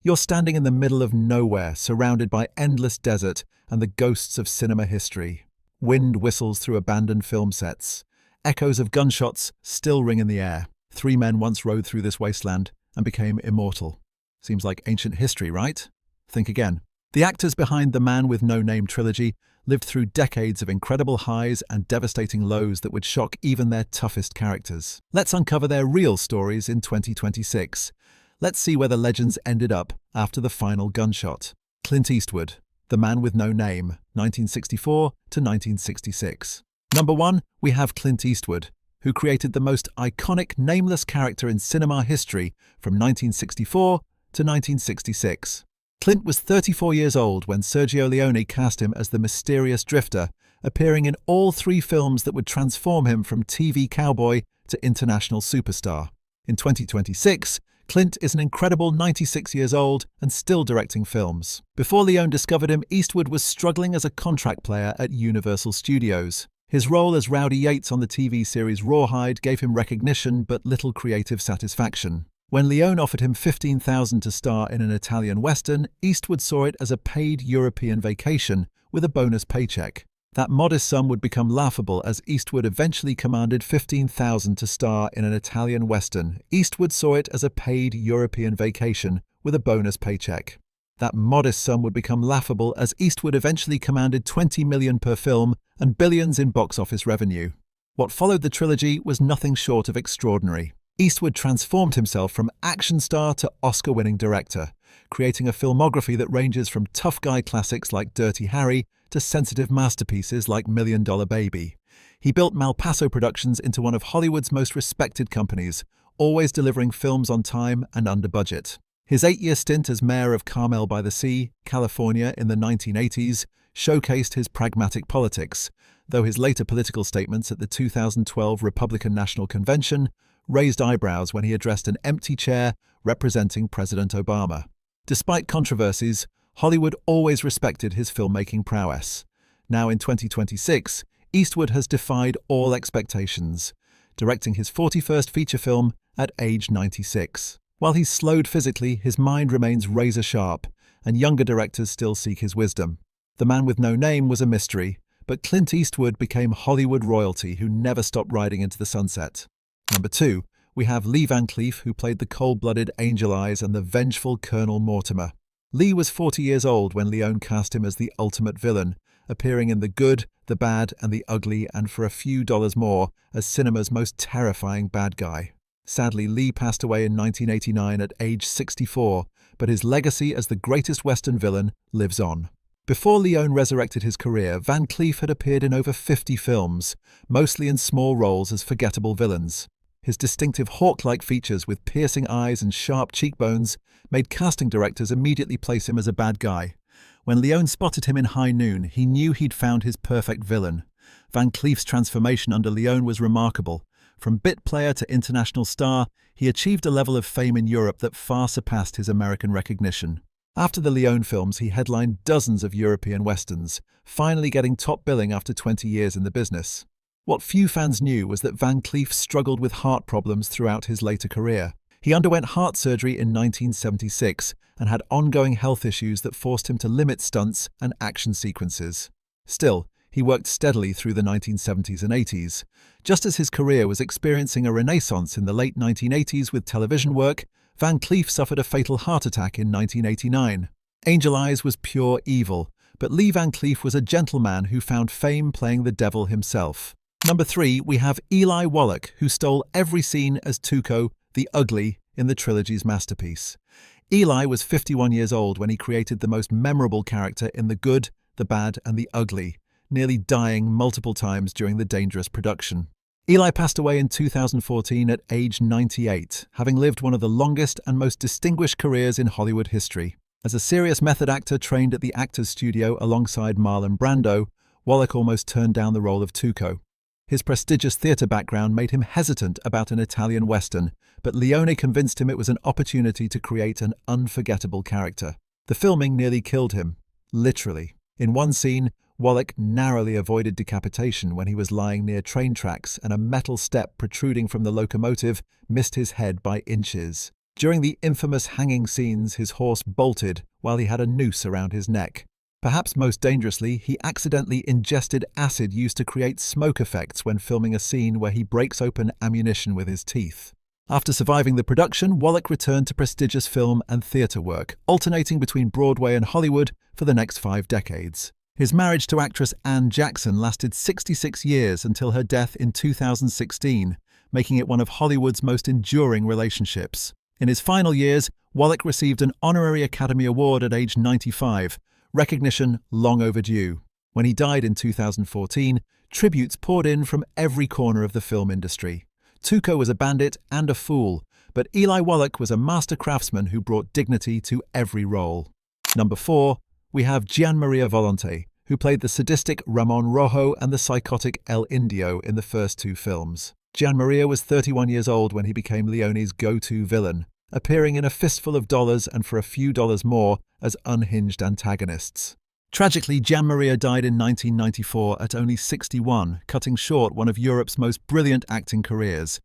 You're standing in the middle of nowhere, surrounded by endless desert and the ghosts of cinema history. Wind whistles through abandoned film sets. Echoes of gunshots still ring in the air. Three men once rode through this wasteland and became immortal. Seems like ancient history, right? Think again. The actors behind the Man with No Name Trilogy lived through decades of incredible highs and devastating lows that would shock even their toughest characters. Let's uncover their real stories in 2026. Let's see where the legends ended up after the final gunshot. Clint Eastwood, The Man with No Name, 1964 to 1966. Number 1, we have Clint Eastwood, who created the most iconic nameless character in cinema history from 1964 to 1966. Clint was 34 years old when Sergio Leone cast him as the mysterious drifter, appearing in all 3 films that would transform him from TV cowboy to international superstar. In 2026, Clint is an incredible 96 years old and still directing films. Before Leone discovered him, Eastwood was struggling as a contract player at Universal Studios. His role as Rowdy Yates on the TV series Rawhide gave him recognition but little creative satisfaction. When Leone offered him $15,000 to star in an Italian Western, Eastwood saw it as a paid European vacation with a bonus paycheck. That modest sum would become laughable as Eastwood eventually commanded $15,000 to star in an Italian Western. Eastwood saw it as a paid European vacation with a bonus paycheck. That modest sum would become laughable as Eastwood eventually commanded $20 million per film and billions in box office revenue. What followed the trilogy was nothing short of extraordinary. Eastwood transformed himself from action star to Oscar-winning director, creating a filmography that ranges from tough guy classics like Dirty Harry to sensitive masterpieces like $1 Million Baby. He built Malpaso Productions into one of Hollywood's most respected companies, always delivering films on time and under budget. His 8-year stint as mayor of Carmel by the Sea, California in the 1980s showcased his pragmatic politics, though his later political statements at the 2012 Republican National Convention raised eyebrows when he addressed an empty chair representing President Obama. Despite controversies, Hollywood always respected his filmmaking prowess. Now in 2026, Eastwood has defied all expectations, directing his 41st feature film at age 96. While he's slowed physically, his mind remains razor-sharp, and younger directors still seek his wisdom. The Man with No Name was a mystery, but Clint Eastwood became Hollywood royalty who never stopped riding into the sunset. Number 2, we have Lee Van Cleef, who played the cold-blooded Angel Eyes and the vengeful Colonel Mortimer. Lee was 40 years old when Leone cast him as the ultimate villain, appearing in The Good, the Bad, and the Ugly, and for a few dollars more, as cinema's most terrifying bad guy. Sadly, Lee passed away in 1989 at age 64, but his legacy as the greatest Western villain lives on. Before Leone resurrected his career, Van Cleef had appeared in over 50 films, mostly in small roles as forgettable villains. His distinctive hawk-like features with piercing eyes and sharp cheekbones made casting directors immediately place him as a bad guy. When Leone spotted him in High Noon, he knew he'd found his perfect villain. Van Cleef's transformation under Leone was remarkable. From bit player to international star, he achieved a level of fame in Europe that far surpassed his American recognition. After the Leone films, he headlined dozens of European westerns, finally getting top billing after 20 years in the business. What few fans knew was that Van Cleef struggled with heart problems throughout his later career. He underwent heart surgery in 1976 and had ongoing health issues that forced him to limit stunts and action sequences. Still, he worked steadily through the 1970s and 80s. Just as his career was experiencing a renaissance in the late 1980s with television work, Van Cleef suffered a fatal heart attack in 1989. Angel Eyes was pure evil, but Lee Van Cleef was a gentleman who found fame playing the devil himself. Number 3, we have Eli Wallach, who stole every scene as Tuco, the Ugly, in the trilogy's masterpiece. Eli was 51 years old when he created the most memorable character in The Good, the Bad, and the Ugly, nearly dying multiple times during the dangerous production. Eli passed away in 2014 at age 98, having lived one of the longest and most distinguished careers in Hollywood history. As a serious method actor trained at the Actors Studio alongside Marlon Brando, Wallach almost turned down the role of Tuco. His prestigious theatre background made him hesitant about an Italian Western, but Leone convinced him it was an opportunity to create an unforgettable character. The filming nearly killed him, literally. In one scene, Wallach narrowly avoided decapitation when he was lying near train tracks and a metal step protruding from the locomotive missed his head by inches. During the infamous hanging scenes, his horse bolted while he had a noose around his neck. Perhaps most dangerously, he accidentally ingested acid used to create smoke effects when filming a scene where he breaks open ammunition with his teeth. After surviving the production, Wallach returned to prestigious film and theatre work, alternating between Broadway and Hollywood for the next 5 decades. His marriage to actress Anne Jackson lasted 66 years until her death in 2016, making it one of Hollywood's most enduring relationships. In his final years, Wallach received an honorary Academy Award at age 95, recognition long overdue. When he died in 2014, tributes poured in from every corner of the film industry. Tuco was a bandit and a fool, but Eli Wallach was a master craftsman who brought dignity to every role. Number 4, we have Gian Volante, who played the sadistic Ramon Rojo and the psychotic El Indio in the first 2 films. Gian was 31 years old when he became Leone's go-to villain, appearing in A Fistful of Dollars and For a Few Dollars More as unhinged antagonists. Tragically, Gian died in 1994 at only 61, cutting short one of Europe's most brilliant acting careers.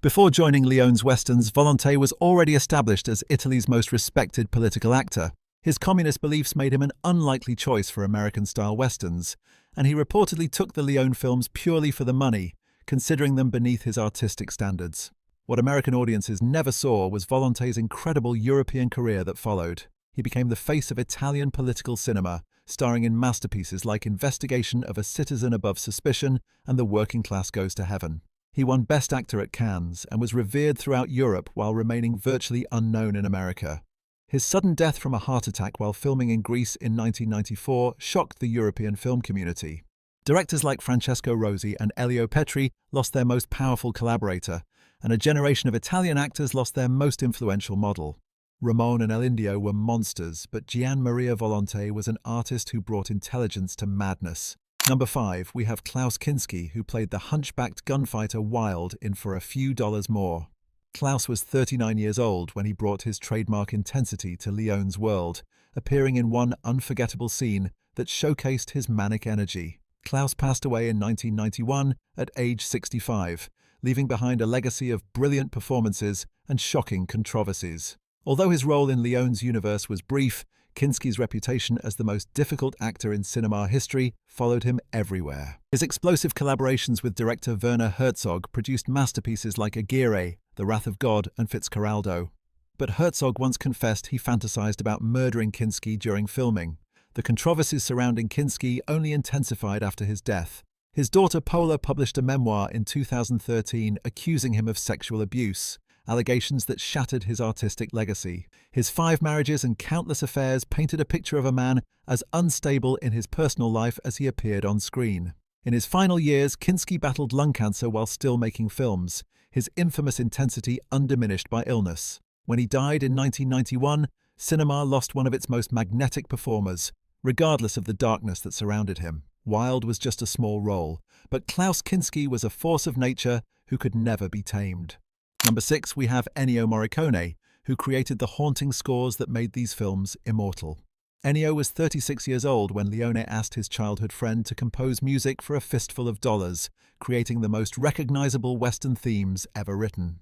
Before joining Leone's westerns, Volante was already established as Italy's most respected political actor. His communist beliefs made him an unlikely choice for American-style westerns, and he reportedly took the Leone films purely for the money, considering them beneath his artistic standards. What American audiences never saw was Volante's incredible European career that followed. He became the face of Italian political cinema, starring in masterpieces like Investigation of a Citizen Above Suspicion and The Working Class Goes to Heaven. He won Best Actor at Cannes and was revered throughout Europe while remaining virtually unknown in America. His sudden death from a heart attack while filming in Greece in 1994 shocked the European film community. Directors like Francesco Rosi and Elio Petri lost their most powerful collaborator, and a generation of Italian actors lost their most influential model. Ramon and El Indio were monsters, but Gian Volante was an artist who brought intelligence to madness. Number 5, we have Klaus Kinsky, who played the hunchbacked gunfighter Wild in For a Few Dollars More. Klaus was 39 years old when he brought his trademark intensity to Leone's world, appearing in one unforgettable scene that showcased his manic energy. Klaus passed away in 1991 at age 65, leaving behind a legacy of brilliant performances and shocking controversies. Although his role in Leone's universe was brief, Kinsky's reputation as the most difficult actor in cinema history followed him everywhere. His explosive collaborations with director Werner Herzog produced masterpieces like Aguirre, The Wrath of God, and Fitzcarraldo. But Herzog once confessed he fantasized about murdering Kinsky during filming. The controversies surrounding Kinsky only intensified after his death. His daughter Paula published a memoir in 2013 accusing him of sexual abuse, allegations that shattered his artistic legacy. His 5 marriages and countless affairs painted a picture of a man as unstable in his personal life as he appeared on screen. In his final years, Kinsky battled lung cancer while still making films, his infamous intensity undiminished by illness. When he died in 1991, cinema lost one of its most magnetic performers, regardless of the darkness that surrounded him. Wilde was just a small role, but Klaus Kinsky was a force of nature who could never be tamed. Number 6, we have Ennio Morricone, who created the haunting scores that made these films immortal. Ennio was 36 years old when Leone asked his childhood friend to compose music for A Fistful of Dollars, creating the most recognizable Western themes ever written.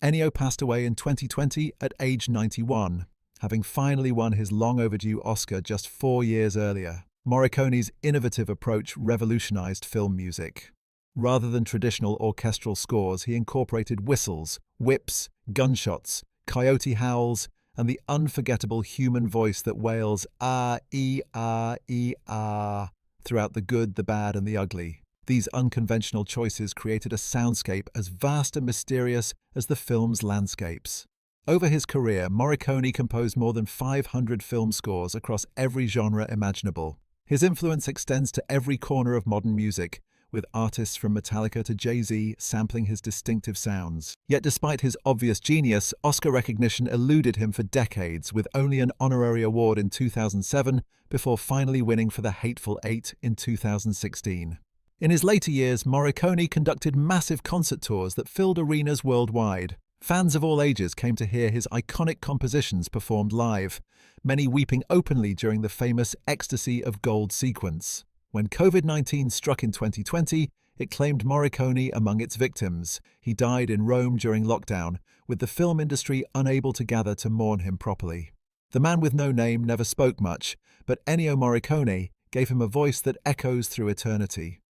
Ennio passed away in 2020 at age 91, having finally won his long-overdue Oscar just 4 years earlier. Morricone's innovative approach revolutionized film music. Rather than traditional orchestral scores, he incorporated whistles, whips, gunshots, coyote howls, and the unforgettable human voice that wails ah-ee-ah-ee-ah throughout the good, the bad, and the ugly. These unconventional choices created a soundscape as vast and mysterious as the film's landscapes. Over his career, Morricone composed more than 500 film scores across every genre imaginable. His influence extends to every corner of modern music, with artists from Metallica to Jay-Z sampling his distinctive sounds. Yet despite his obvious genius, Oscar recognition eluded him for decades, with only an honorary award in 2007 before finally winning for The Hateful Eight in 2016. In his later years, Morricone conducted massive concert tours that filled arenas worldwide. Fans of all ages came to hear his iconic compositions performed live, many weeping openly during the famous Ecstasy of Gold sequence. When COVID-19 struck in 2020, It claimed Morricone among its victims. He died in Rome during lockdown, with the film industry unable to gather to mourn him properly. The man with no name never spoke much, but Ennio Morricone gave him a voice that echoes through eternity.